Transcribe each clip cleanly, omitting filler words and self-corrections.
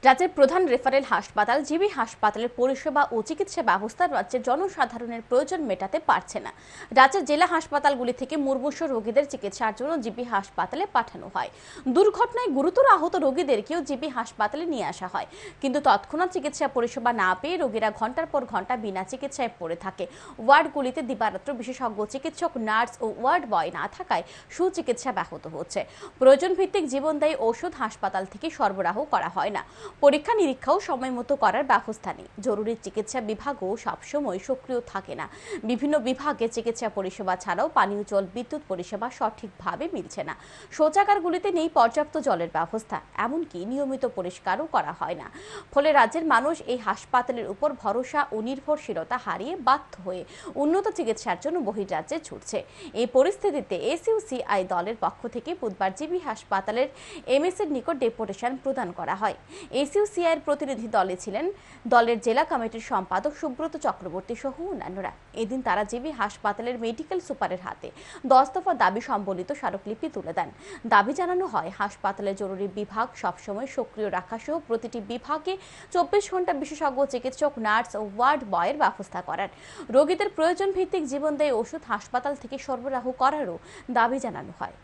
রাজ্যের প্রধান রেফারেল হাসপাতাল জিবি হাসপাতালের পরিষেবা ও চিকিৎসা ব্যবস্থা রাজ্যের জনসাধারণের প্রয়োজন মেটাতে পারছে না। রাজ্যের জেলা হাসপাতালগুলি থেকে মুমূর্ষু রোগীদের চিকিৎসার জন্য জিবি হাসপাতালে পাঠানো হয়। দুর্ঘটনায় গুরুতর আহত রোগীদেরকেও জিবি হাসপাতালে নিয়ে আসা হয়, কিন্তু তৎক্ষণাৎ চিকিৎসা পরিষেবা না পেয়ে রোগীরা ঘন্টার পর ঘন্টা বিনা চিকিৎসায় পড়ে থাকে। ওয়ার্ডগুলিতে দিবারাত্র বিশেষজ্ঞ চিকিৎসক, নার্স ও ওয়ার্ড বয় না থাকায় সুচিকিৎসা ব্যাহত হচ্ছে। প্রয়োজন ভিত্তিক জীবনদায়ী ওষুধ হাসপাতাল থেকে সরবরাহ করা হয় না। পরীক্ষা নিরীক্ষাও সময় মতো করার ব্যবস্থা নেই। জরুরি চিকিৎসা বিভাগও সবসময় সক্রিয় থাকে না। বিভিন্ন বিভাগে চিকিৎসা পরিষেবা ছাড়াও পানীয় জল, বিদ্যুৎ পরিষেবা সঠিকভাবে মিলছে না। শৌচাগারগুলিতে নেই পর্যাপ্ত জলের ব্যবস্থা, এমনকি নিয়মিত পরিষ্কারও করা হয় না। ফলে রাজ্যের মানুষ এই হাসপাতালের উপর ভরসা ও নির্ভরশীলতা হারিয়ে বাধ্য হয়ে উন্নত চিকিৎসার জন্য বহির্রাজ্যে ছুটছে। এই পরিস্থিতিতে এসইউসিআই দলের পক্ষ থেকে বুধবার জিবি হাসপাতালের এমএস এর নিকট ডেপুটেশন প্রদান করা হয়। এসইউসিআইয়ের প্রতিনিধি দলে ছিলেন দলের জেলা কমিটির সম্পাদক সুব্রত চক্রবর্তী সহ অন্যান্যরা। এদিন তারা জিবি হাসপাতালের মেডিকেল সুপারের হাতে 10 দফা দাবি সম্বলিত স্মারকলিপি তুলে দেন। দাবি জানানো হয়, হাসপাতালের জরুরি বিভাগ সবসময় সক্রিয় রাখা সহ প্রতিটি বিভাগে 24 ঘন্টা বিশেষজ্ঞ চিকিৎসক, নার্স ও ওয়ার্ড বয়ের ব্যবস্থা করার। রোগীদের প্রয়োজন ভিত্তিক জীবনদায়ী ওষুধ হাসপাতাল থেকে সরবরাহ করারও দাবি জানানো হয়।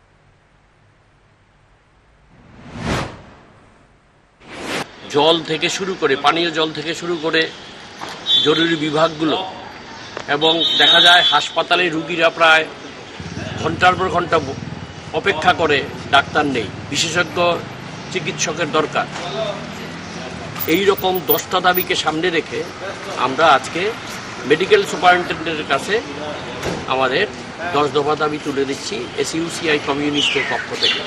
জল থেকে শুরু করে, পানীয় জল থেকে শুরু করে জরুরি বিভাগগুলো, এবং দেখা যায় হাসপাতালে রুগীরা প্রায় ঘন্টার পর ঘন্টা অপেক্ষা করে, ডাক্তার নেই, বিশেষজ্ঞ চিকিৎসকের দরকার। এই রকম 10টা দাবিকে সামনে রেখে আমরা আজকে মেডিকেল সুপারিনটেন্ডেন্টের কাছে আমাদের 10 দফা দাবি তুলে দিচ্ছি এসইউসিআই কমিউনিস্টের পক্ষ থেকে।